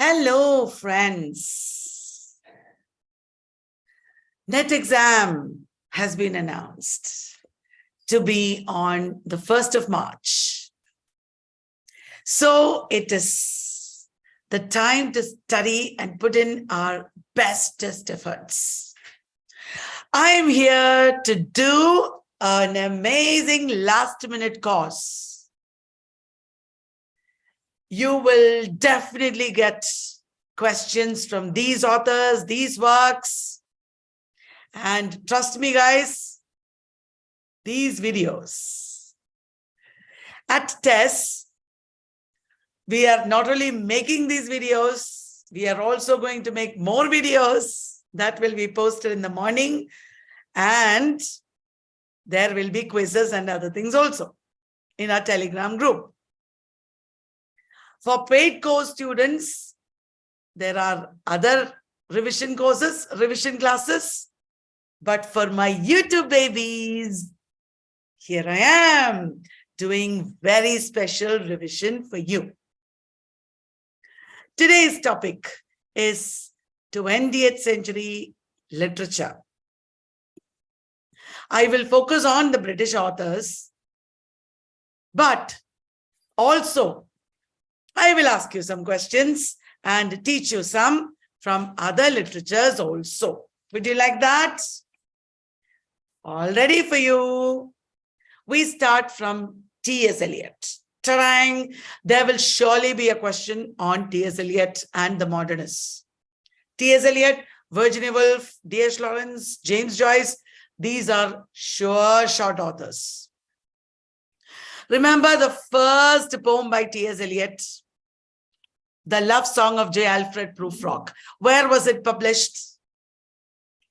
Hello, friends. Net exam has been announced to be on the 1st of March. So it is the time to study and put in our bestest efforts. I am here to do an amazing last-minute course. You will definitely get questions from these authors, these works. And trust me, guys, these videos. At TESS, we are not only making these videos, we are also going to make more videos that will be posted in the morning. And there will be quizzes and other things also in our Telegram group. For paid course students, there are other revision courses, revision classes. But for my YouTube babies, here I am doing very special revision for you. Today's topic is 20th century literature. I will focus on the British authors, but also I will ask you some questions and teach you some from other literatures also. Would you like that? All ready for you. We start from T.S. Eliot. Tarang, there will surely be a question on T.S. Eliot and the modernists. T.S. Eliot, Virginia Woolf, D.H. Lawrence, James Joyce, these are sure short authors. Remember the first poem by T.S. Eliot, The Love Song of J. Alfred Prufrock. Where was it published?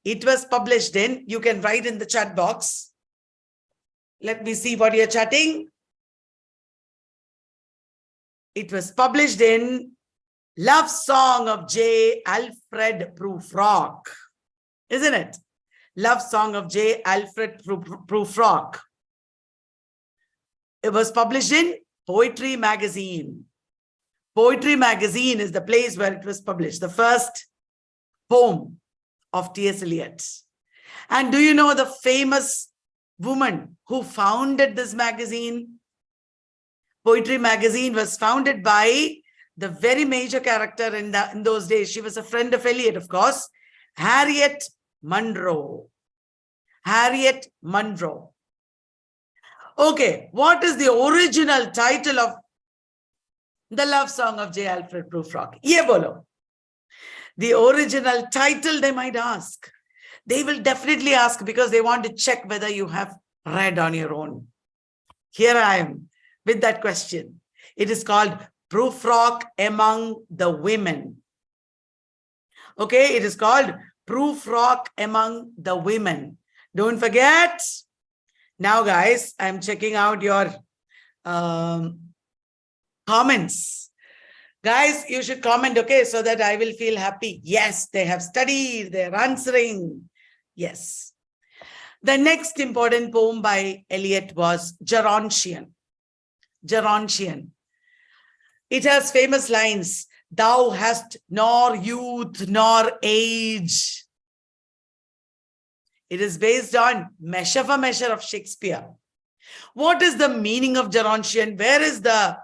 It was published in, you can write in the chat box. Let me see what you're chatting. It was published in Love Song of J. Alfred Prufrock. Isn't it? Love Song of J. Alfred Prufrock. It was published in Poetry Magazine. Poetry Magazine is the place where it was published, the first poem of T.S. Eliot. And do you know the famous woman who founded this magazine? Poetry Magazine was founded by the very major character in those days. She was a friend of Eliot, of course, Harriet Monroe. Harriet Monroe. Okay, what is the original title of The Love Song of J. Alfred Prufrock? Ye bolo. The original title, they might ask. They will definitely ask because they want to check whether you have read on your own. Here I am with that question. It is called Prufrock Among the Women. Okay, it is called Prufrock Among the Women. Don't forget. Now, guys, I'm checking out your comments. Guys, you should comment, okay, so that I will feel happy. Yes, they have studied, they're answering. Yes. The next important poem by Eliot was Gerontian. Gerontian. It has famous lines. Thou hast nor youth nor age. It is based on Measure for Measure of Shakespeare. What is the meaning of Gerontian? Where is the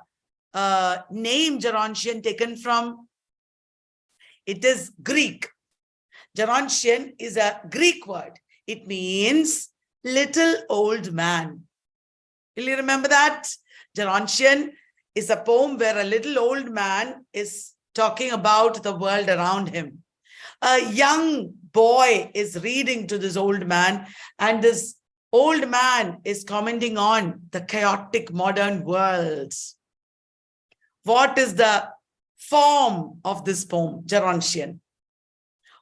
name Gerontian taken from? It is Greek. Gerontian is a Greek word. It means little old man. Will you remember that? Gerontian is a poem where a little old man is talking about the world around him. A young boy is reading to this old man, and this old man is commenting on the chaotic modern world. What is the form of this poem, Gerontian?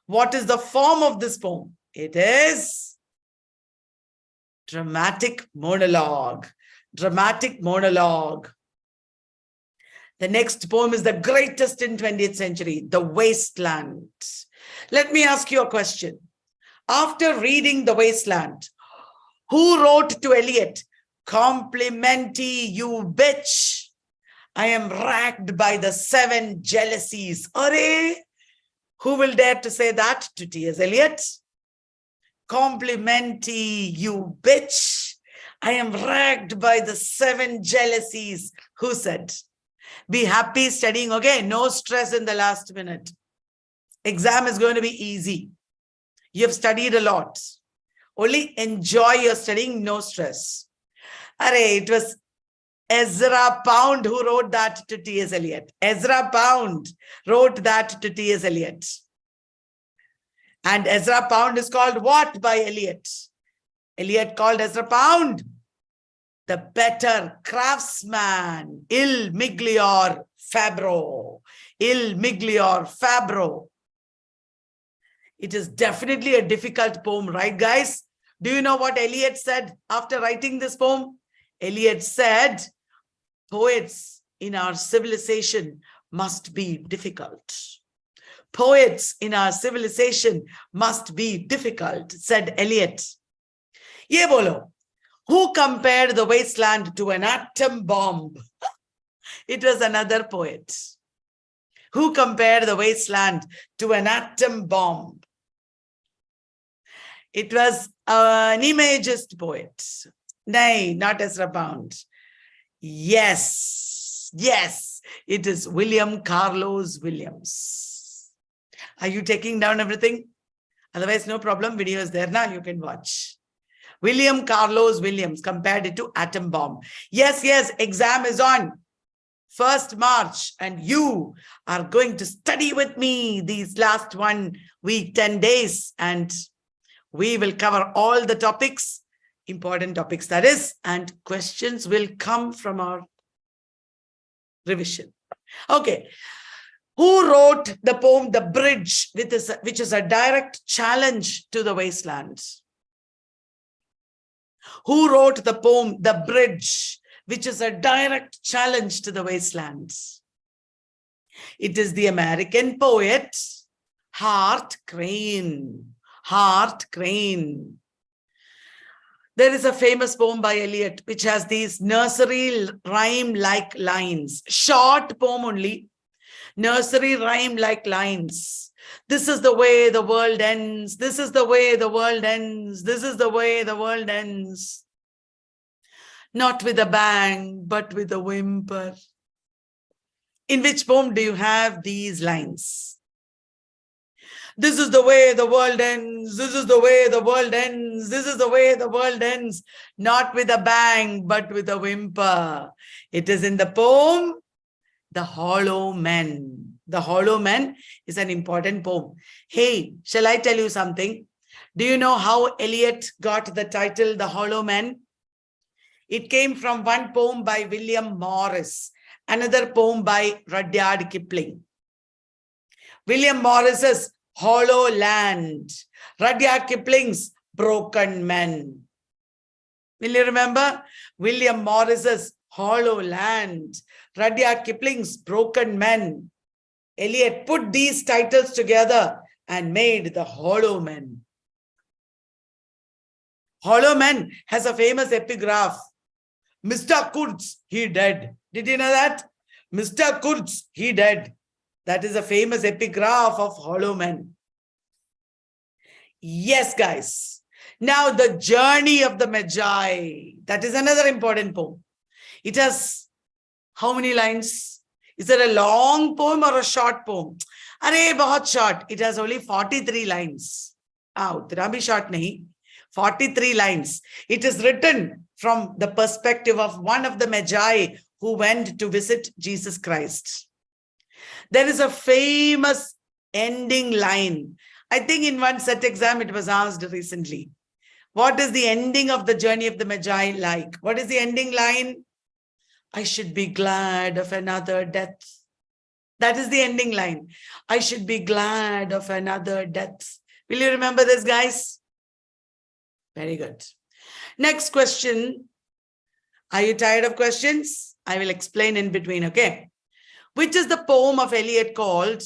What is the form of this poem? It is dramatic monologue. Dramatic monologue. The next poem is the greatest in 20th century, The Wasteland. Let me ask you a question. After reading The Wasteland, who wrote to Eliot, "Complimenty, you bitch"? I am racked by the 7 jealousies. Arey, who will dare to say that to T.S. Eliot? Complimenty, you bitch. I am racked by the 7 jealousies. Who said? Be happy studying, okay? No stress in the last minute. Exam is going to be easy. You have studied a lot. Only enjoy your studying, no stress. Arey, it was Ezra Pound who wrote that to T.S. Eliot. Ezra Pound wrote that to T.S. Eliot. And Ezra Pound is called what by Eliot? Eliot called Ezra Pound the better craftsman. Il miglior fabbro. Il miglior fabbro. It is definitely a difficult poem, right, guys? Do you know what Eliot said after writing this poem? Eliot said, poets in our civilization must be difficult. Poets in our civilization must be difficult, said Eliot. Ye bolo, who compared the wasteland to an atom bomb? It was another poet. Who compared the wasteland to an atom bomb? It was an imagist poet. Nay, not Ezra Pound. Yes, yes, it is William Carlos Williams. Are you taking down everything? Otherwise, no problem. Video is there now. You can watch. William Carlos Williams compared it to atom bomb. Yes, yes, exam is on 1st March and you are going to study with me these last 1 week, 10 days, and we will cover all the topics, important topics that is, and questions will come from our revision. Okay. Who wrote the poem, The Bridge, which is a direct challenge to the wasteland? Who wrote the poem, The Bridge, which is a direct challenge to the wasteland? It is the American poet, Hart Crane. Hart Crane. There is a famous poem by Eliot, which has these nursery rhyme-like lines. Short poem only. Nursery rhyme-like lines. This is the way the world ends. This is the way the world ends. This is the way the world ends. Not with a bang, but with a whimper. In which poem do you have these lines? This is the way the world ends. This is the way the world ends. This is the way the world ends. Not with a bang, but with a whimper. It is in the poem, The Hollow Men. The Hollow Men is an important poem. Hey, shall I tell you something? Do you know how Eliot got the title, The Hollow Men? It came from one poem by William Morris, another poem by Rudyard Kipling. William Morris's Hollow Land, Rudyard Kipling's Broken Men. Will you remember? William Morris's Hollow Land, Rudyard Kipling's Broken Men. Eliot put these titles together and made The Hollow Men. Hollow Men has a famous epigraph. Mr. Kurtz, he dead. Did you know that? Mr. Kurtz, he dead. That is a famous epigraph of Hollow Men. Yes, guys. Now, the Journey of the Magi. That is another important poem. It has how many lines? Is it a long poem or a short poem? Arey, bahut short. It has only 43 lines. Utna bhi short nahi. 43 lines. It is written from the perspective of one of the Magi who went to visit Jesus Christ. There is a famous ending line. I think in one set exam it was asked recently. What is the ending of the Journey of the Magi like? What is the ending line? I should be glad of another death. That is the ending line. I should be glad of another death. Will you remember this, guys? Very good. Next question. Are you tired of questions? I will explain in between, okay? Which is the poem of Eliot called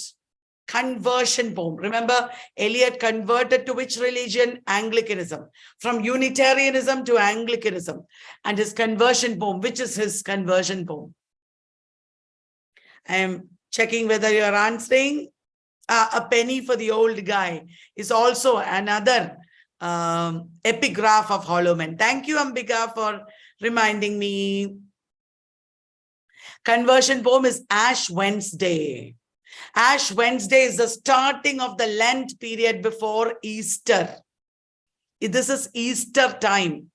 Conversion Poem? Remember, Eliot converted to which religion? Anglicanism. From Unitarianism to Anglicanism. And his conversion poem, which is his conversion poem? I am checking whether you are answering. A penny for the old guy is also another epigraph of Hollow Men. Thank you, Ambika, for reminding me. Conversion poem is Ash Wednesday. Ash Wednesday is the starting of the Lent period before Easter. This is Easter time.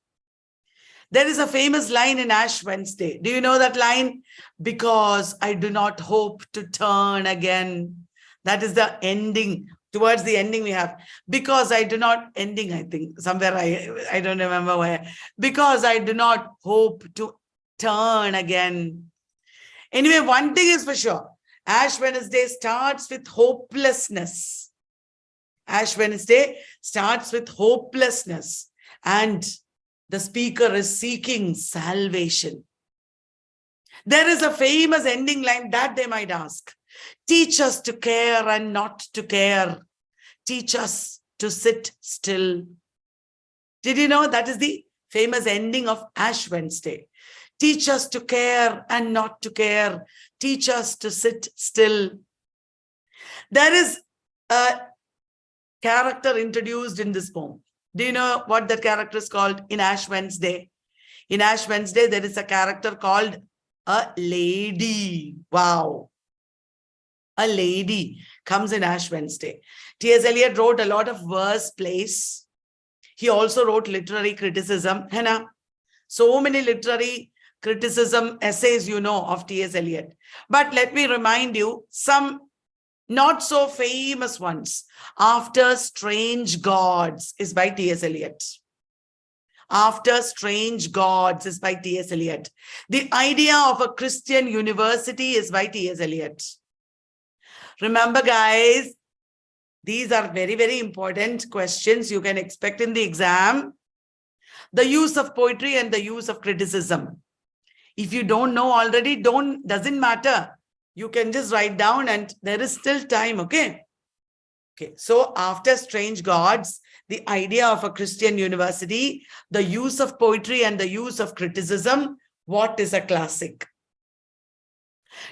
There is a famous line in Ash Wednesday. Do you know that line? Because I do not hope to turn again. That is the ending. Towards the ending we have. Because I do not, ending I think, somewhere I don't remember where. Because I do not hope to turn again. Anyway, one thing is for sure. Ash Wednesday starts with hopelessness. Ash Wednesday starts with hopelessness. And the speaker is seeking salvation. There is a famous ending line that they might ask. Teach us to care and not to care. Teach us to sit still. Did you know that is the famous ending of Ash Wednesday? Teach us to care and not to care. Teach us to sit still. There is a character introduced in this poem. Do you know what that character is called in Ash Wednesday? In Ash Wednesday, there is a character called a lady. Wow. A lady comes in Ash Wednesday. T.S. Eliot wrote a lot of verse plays. He also wrote literary criticism. So many literary criticism essays, you know, of T.S. Eliot. But let me remind you some not so famous ones. After Strange Gods is by T.S. Eliot. After Strange Gods is by T.S. Eliot. The Idea of a Christian University is by T.S. Eliot. Remember, guys, these are very, very important questions you can expect in the exam. The use of poetry and the use of criticism. If you don't know already, doesn't matter. You can just write down and there is still time, okay? Okay, so after Strange Gods, the Idea of a Christian University, the use of poetry and the use of criticism, what is a classic?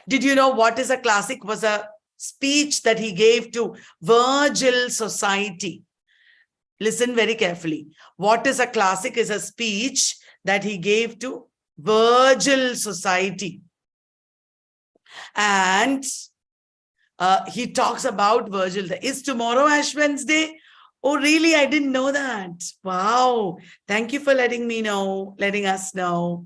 Did you know what is a classic? Was a speech that he gave to Virgil Society. Listen very carefully. What is a classic is a speech that he gave to Virgil Society. And he talks about Virgil. Is tomorrow Ash Wednesday? Oh, really? I didn't know that. Wow. Thank you for letting us know.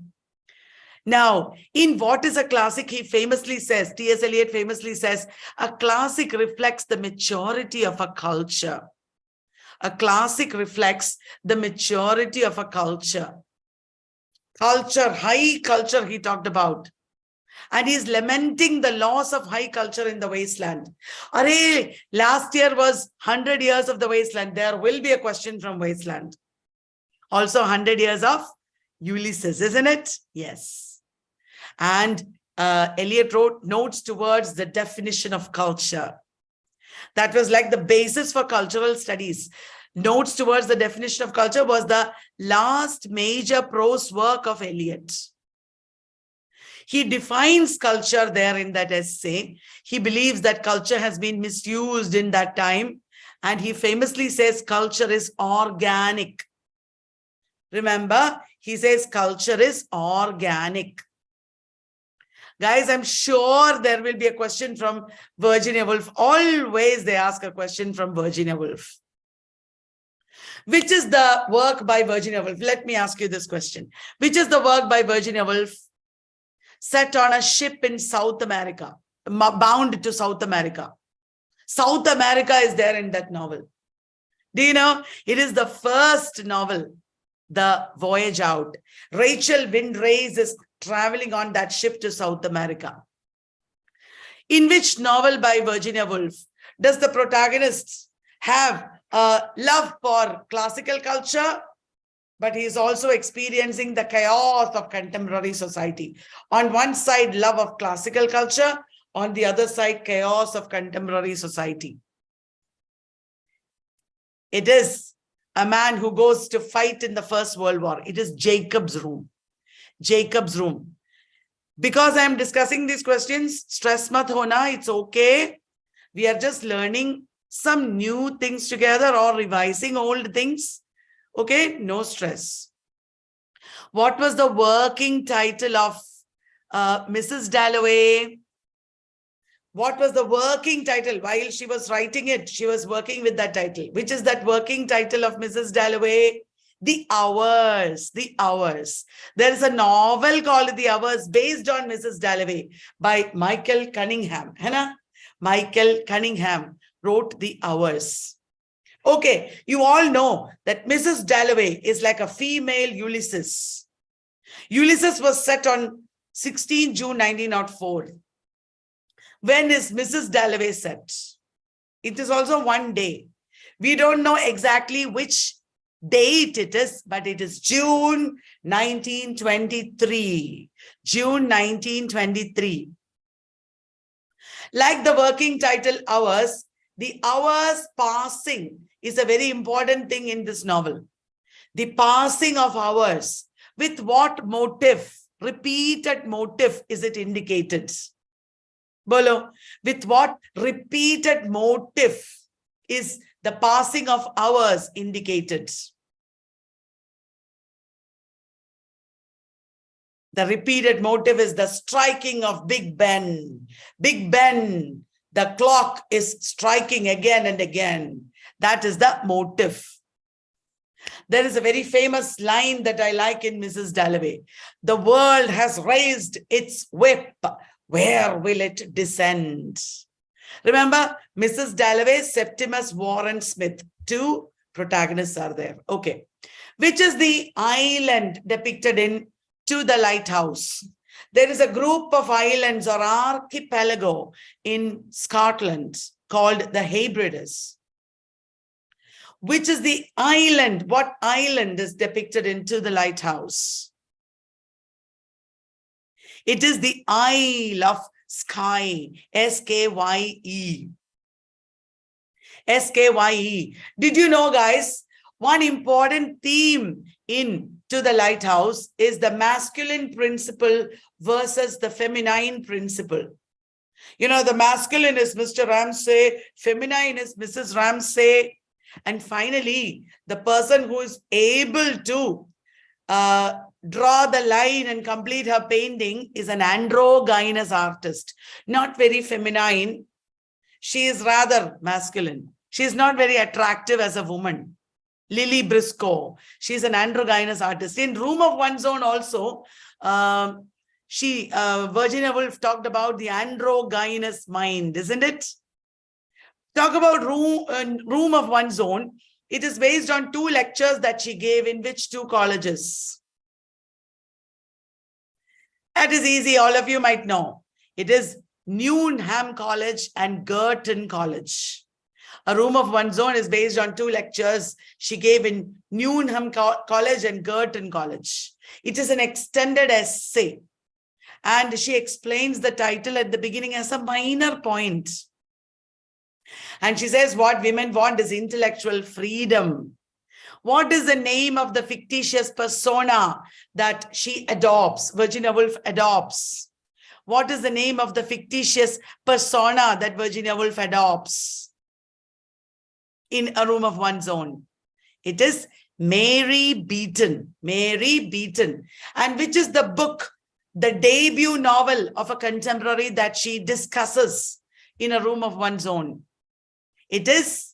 Now, in What is a Classic, he famously says, T.S. Eliot famously says, a classic reflects the maturity of a culture. A classic reflects the maturity of a culture. Culture, high culture he talked about. And he's lamenting the loss of high culture in the wasteland. Arey, last year was 100 years of the wasteland. There will be a question from wasteland. Also 100 years of Ulysses, isn't it? Yes. And Eliot wrote notes towards the definition of culture. That was like the basis for cultural studies. Notes towards the definition of culture was the last major prose work of Eliot. He defines culture there in that essay. He believes that culture has been misused in that time. And he famously says culture is organic. Remember, he says culture is organic. Guys, I'm sure there will be a question from Virginia Woolf. Always they ask a question from Virginia Woolf. Which is the work by Virginia Woolf? Let me ask you this question. Which is the work by Virginia Woolf set on a ship in South America, bound to South America? South America is there in that novel. Do you know? It is the first novel, The Voyage Out. Rachel Windrace is traveling on that ship to South America. In which novel by Virginia Woolf does the protagonist have a love for classical culture, but he is also experiencing the chaos of contemporary society? On one side, love of classical culture. On the other side, chaos of contemporary society. It is a man who goes to fight in the First World War. It is Jacob's Room. Jacob's Room. Because I'm discussing these questions, stress mat hona, it's okay. We are just learning some new things together or revising old things. Okay, no stress. What was the working title of Mrs. Dalloway? What was the working title? While she was writing it, she was working with that title. Which is that working title of Mrs. Dalloway? The Hours. The Hours. There is a novel called The Hours based on Mrs. Dalloway by Michael Cunningham. Hannah? Michael Cunningham wrote The Hours. Okay, you all know that Mrs. Dalloway is like a female Ulysses. Ulysses was set on 16 June 1904. When is Mrs. Dalloway set? It is also one day. We don't know exactly which date it is, but it is June 1923. June 1923. Like the working title Hours, the hours passing is a very important thing in this novel. The passing of hours. With what motive, repeated motive is it indicated? Bolo, with what repeated motive is the passing of hours indicated? The repeated motive is the striking of Big Ben. Big Ben, the clock is striking again and again. That is the motive. There is a very famous line that I like in Mrs. Dalloway. The world has raised its whip. Where will it descend? Remember, Mrs. Dalloway, Septimus Warren Smith. Two protagonists are there. Okay. Which is the island depicted in To the Lighthouse? There is a group of islands or archipelago in Scotland called the Hebrides. Which is the island? What island is depicted in To the Lighthouse? It is the Isle of Skye. S-K-Y-E. S-K-Y-E. Did you know, guys, one important theme in To the Lighthouse is the masculine principle versus the feminine principle. You know, the masculine is Mr. Ramsay, feminine is Mrs. Ramsay. And finally, the person who is able to draw the line and complete her painting is an androgynous artist. Not very feminine. She is rather masculine. She is not very attractive as a woman. Lily Briscoe. She is an androgynous artist. In Room of One's Own also, Virginia Woolf talked about the androgynous mind, isn't it? Talk about Room of One's Own. It is based on 2 lectures that she gave in which 2 colleges? That is easy. All of you might know. It is Newnham College and Girton College. A Room of One's Own is based on 2 lectures she gave in Newnham College and Girton College. It is an extended essay. And she explains the title at the beginning as a minor point. And she says what women want is intellectual freedom. What is the name of the fictitious persona that she adopts, Virginia Woolf adopts? What is the name of the fictitious persona that Virginia Woolf adopts in A Room of One's Own? It is Mary Beaton. Mary Beaton. And which is the book, the debut novel of a contemporary that she discusses in A Room of One's Own? It is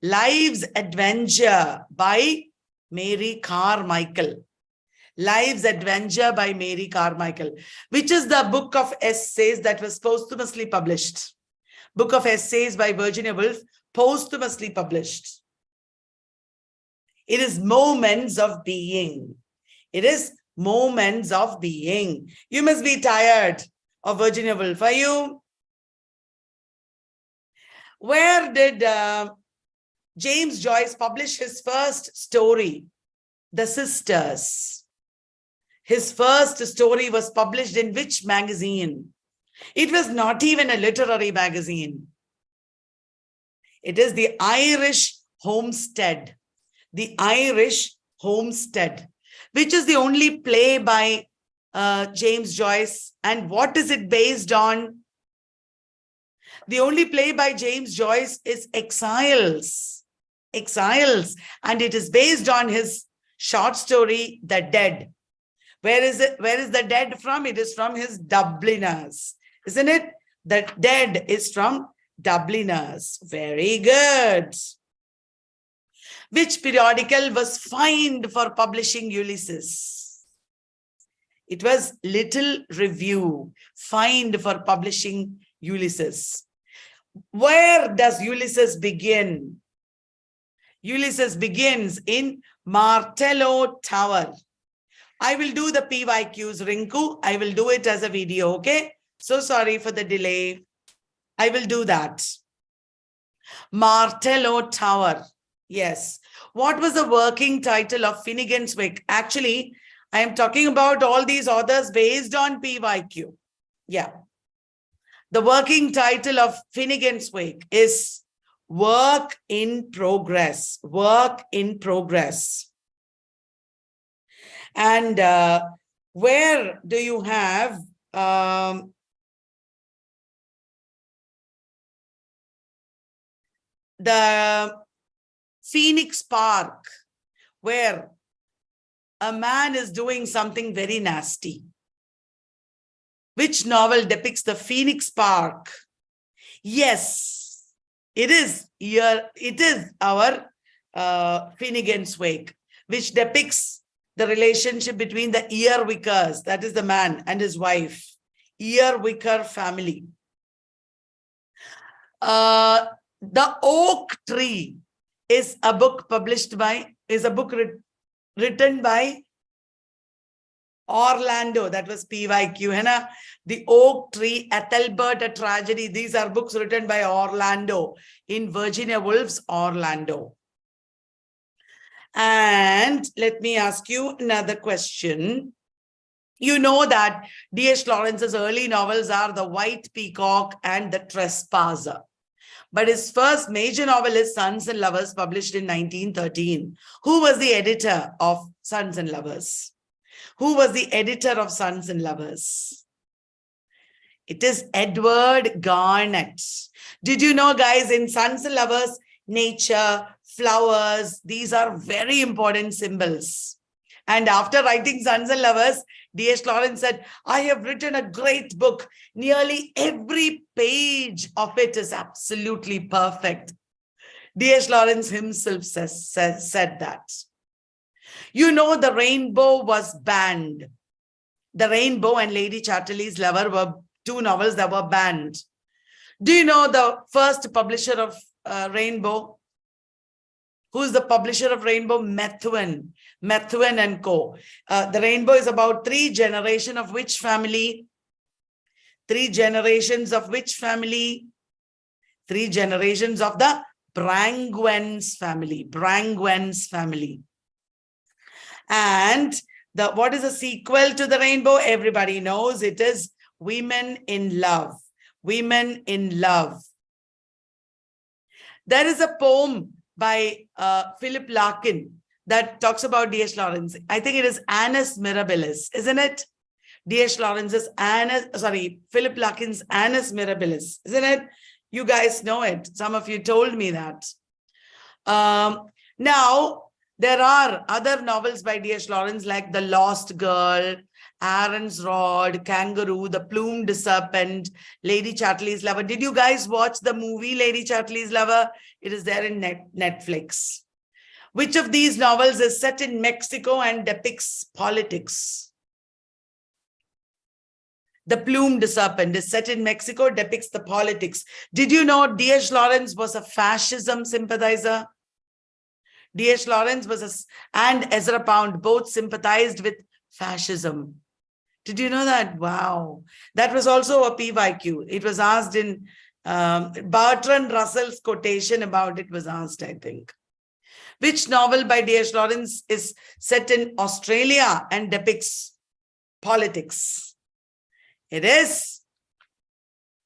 Life's Adventure by Mary Carmichael. Life's Adventure by Mary Carmichael, which is the book of essays that was posthumously published. Book of essays by Virginia Woolf, posthumously published. It is Moments of Being. It is Moments of Being. You must be tired of Virginia Woolf, are you? Where did James Joyce publish his first story? The Sisters. His first story was published in which magazine? It was not even a literary magazine. It is the Irish Homestead. The Irish Homestead, which is the only play by James Joyce. And what is it based on? The only play by James Joyce is Exiles. Exiles. And it is based on his short story, The Dead. Where is it? Where is The Dead from? It is from his Dubliners. Isn't it? The Dead is from Dubliners. Very good. Which periodical was fined for publishing Ulysses? It was Little Review, fined for publishing Ulysses. Where does Ulysses begin? Ulysses begins in Martello Tower. I will do the PYQs, Rinku. I will do it as a video, okay? So sorry for the delay. I will do that. Martello Tower. Yes. What was the working title of Finnegan's Wake? Actually, I am talking about all these authors based on PYQ. Yeah. The working title of Finnegan's Wake is Work in Progress. Work in Progress. And where do you have the Phoenix Park, where a man is doing something very nasty? Which novel depicts the Phoenix Park? Yes, it is here. It is our Finnegan's Wake, which depicts the relationship between the Earwickers, that is the man and his wife, Earwicker family. The Oak Tree is a book written by Orlando. That was PYQ. Hai. The Oak Tree, Ethelbert, A Tragedy. These are books written by Orlando in Virginia Woolf's Orlando. And let me ask you another question. You know that D.H. Lawrence's early novels are The White Peacock and The Trespasser. But his first major novel is Sons and Lovers, published in 1913. Who was the editor of Sons and Lovers? Who was the editor of Sons and Lovers? It is Edward Garnett. Did you know, guys, in Sons and Lovers, nature, flowers, these are very important symbols. And after writing Sons and Lovers, D.H. Lawrence said, I have written a great book. Nearly every page of it is absolutely perfect. D.H. Lawrence himself said that. You know, The Rainbow was banned. The Rainbow and Lady Chatterley's Lover were two novels that were banned. Do you know the first publisher of Rainbow? Who's the publisher of Rainbow? Methuen and Co. The Rainbow is about three generations of which family? Three generations of which family? Three generations of the Brangwens family. Brangwens family. And what is the sequel to The Rainbow? Everybody knows it is Women in Love. Women in Love. There is a poem by Philip Larkin that talks about D.H. Lawrence. I think it is Annus Mirabilis, isn't it? D.H. Lawrence's Philip Larkin's Annus Mirabilis, isn't it? You guys know it. Some of you told me that. Now, there are other novels by D.H. Lawrence like The Lost Girl, Aaron's Rod, Kangaroo, The Plumed Serpent, Lady Chatterley's Lover. Did you guys watch the movie Lady Chatterley's Lover? It is there in Netflix. Which of these novels is set in Mexico and depicts politics? The Plumed Serpent is set in Mexico, depicts the politics. Did you know D.H. Lawrence was a fascism sympathizer? D.H. Lawrence and Ezra Pound both sympathized with fascism. Did you know that? Wow. That was also a PYQ. It was asked in Bertrand Russell's quotation about it was asked, I think. Which novel by D.H. Lawrence is set in Australia and depicts politics? It is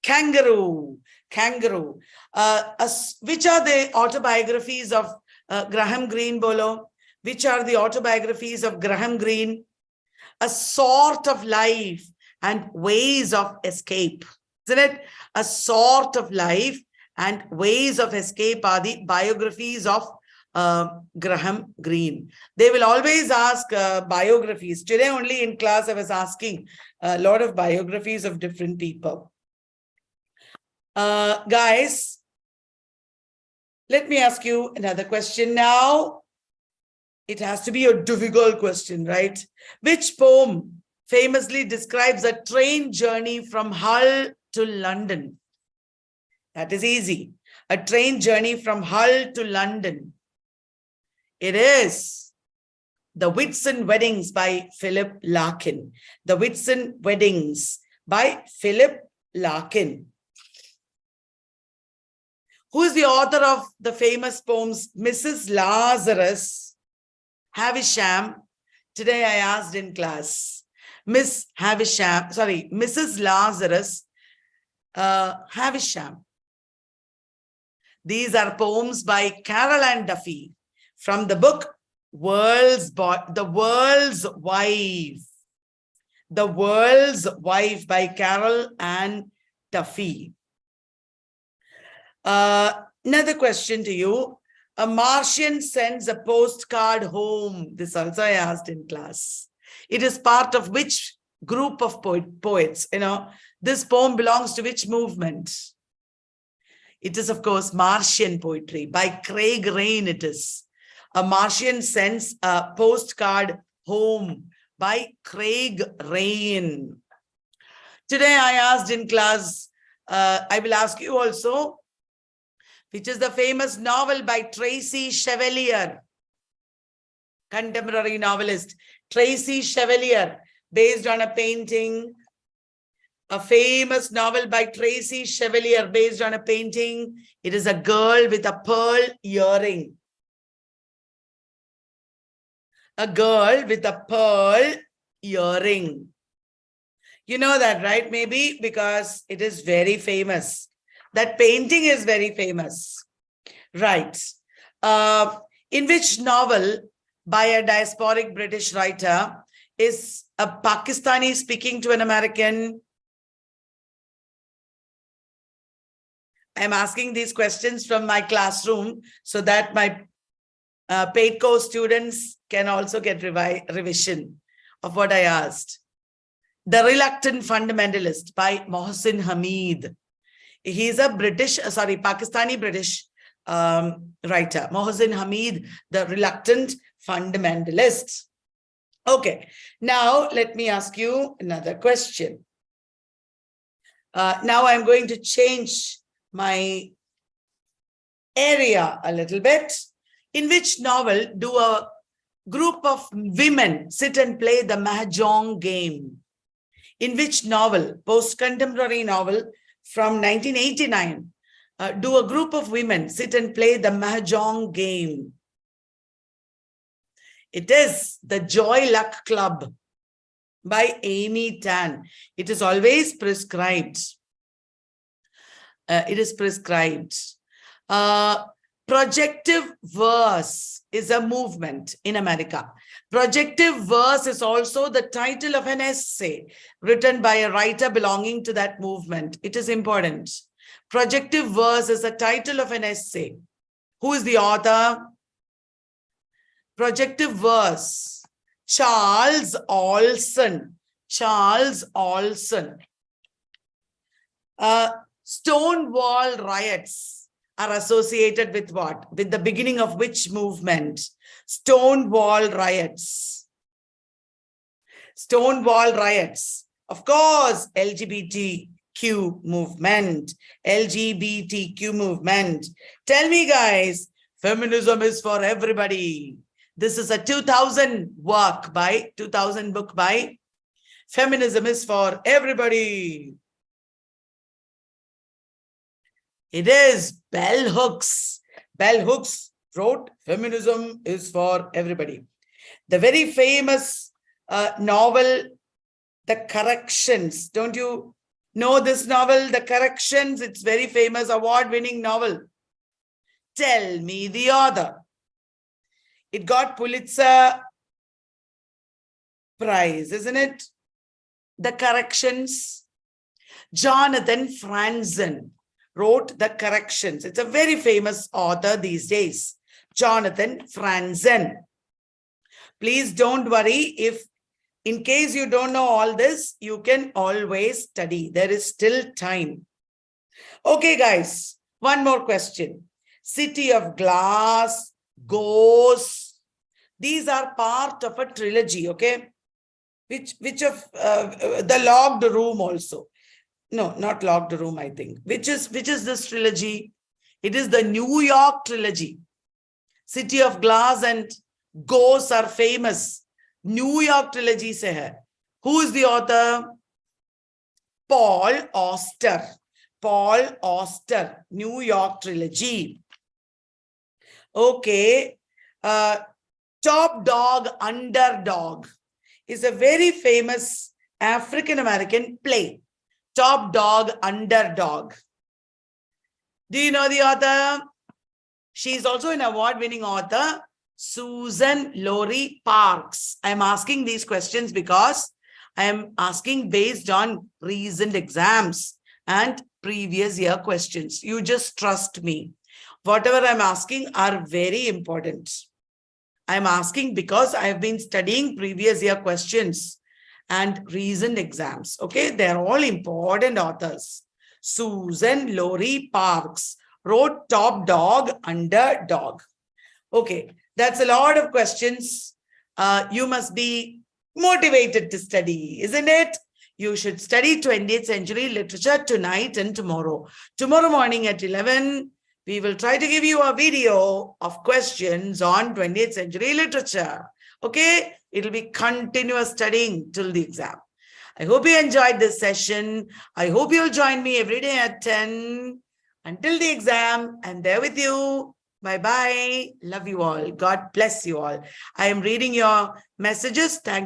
Kangaroo. Kangaroo. Which are the autobiographies of Graham Greene, Bolo? Which are the autobiographies of Graham Greene? A sort of life and ways of escape. Isn't it? A sort of life and ways of escape are the biographies of Graham Greene. They will always ask biographies. Today only in class I was asking a lot of biographies of different people. Guys, let me ask you another question now. It has to be a difficult question, right? Which poem famously describes a train journey from Hull to London? That is easy. A train journey from Hull to London. It is The Whitsun Weddings by Philip Larkin. The Whitsun Weddings by Philip Larkin. Who is the author of the famous poems Mrs. Lazarus, Havisham? Today I asked in class, Mrs. Lazarus, Havisham. These are poems by Carol Ann Duffy from the book The World's Wife. The World's Wife by Carol Ann Duffy. Another question to you. A Martian sends a postcard home. This also I asked in class. It is part of which group of poets? You know, this poem belongs to which movement? It is, of course, Martian poetry by Craig Rain. It is. A Martian sends a postcard home by Craig Rain. Today I asked in class, I will ask you also, which is the famous novel by Tracy Chevalier, contemporary novelist. Tracy Chevalier, based on a painting. A famous novel by Tracy Chevalier based on a painting. It is a girl with a pearl earring. A girl with a pearl earring. You know that, right? Maybe because it is very famous. That painting is very famous. Right. In which novel by a diasporic British writer is a Pakistani speaking to an American? I'm asking these questions from my classroom so that my paid course students can also get revision of what I asked. The Reluctant Fundamentalist by Mahajan Hamid. He's a Pakistani British writer. Mahajan Hamid, The Reluctant Fundamentalist. Okay, now let me ask you another question. Now I'm going to change my area a little bit. In which novel do a group of women sit and play the Mahjong game? In which novel, post-contemporary novel from 1989, do a group of women sit and play the Mahjong game? It is The Joy Luck Club by Amy Tan. It is always prescribed. It is prescribed. Projective verse is a movement in America. Projective verse is also the title of an essay written by a writer belonging to that movement. It is important. Projective verse is the title of an essay. Who is the author? Projective verse. Charles Olson. Charles Olson. Stonewall riots are associated with what? With the beginning of which movement? Stonewall riots. Stonewall riots. Of course, LGBTQ movement. LGBTQ movement. Tell me, guys, feminism is for everybody. This is a 2000 book by Feminism is for Everybody. It is Bell Hooks. Bell Hooks wrote Feminism is for Everybody. The very famous novel, The Corrections. Don't you know this novel, The Corrections? It's very famous, award-winning novel. Tell me the author. It got Pulitzer Prize, isn't it? The corrections. Jonathan Franzen wrote the corrections. It's a very famous author these days. Jonathan Franzen. Please don't worry. If in case you don't know all this, you can always study. There is still time. Okay, guys, one more question. City of Glass, Ghosts. These are part of a trilogy, okay? Which of the Locked Room also? No, not Locked Room, I think. Which is this trilogy? It is the New York trilogy. City of Glass and Ghosts are famous. New York trilogy se hai. Who is the author? Paul Auster. Paul Auster, New York trilogy. Okay. Top Dog, Underdog is a very famous African-American play. Top Dog, Underdog. Do you know the author? She is also an award-winning author, Susan Laurie Parks. I am asking these questions because I am asking based on recent exams and previous year questions. You just trust me. Whatever I'm asking are very important. I'm asking because I have been studying previous year questions and recent exams. Okay, they're all important authors. Susan Laurie Parks wrote Top Dog, Underdog. Okay, that's a lot of questions. You must be motivated to study, isn't it? You should study 20th century literature tonight and tomorrow. Tomorrow morning at 11, we will try to give you a video of questions on 20th century literature. Okay, it'll be continuous studying till the exam. I hope you enjoyed this session. I hope you'll join me every day at 10 until the exam. I'm there with you. Bye-bye. Love you all. God bless you all. I am reading your messages. Thank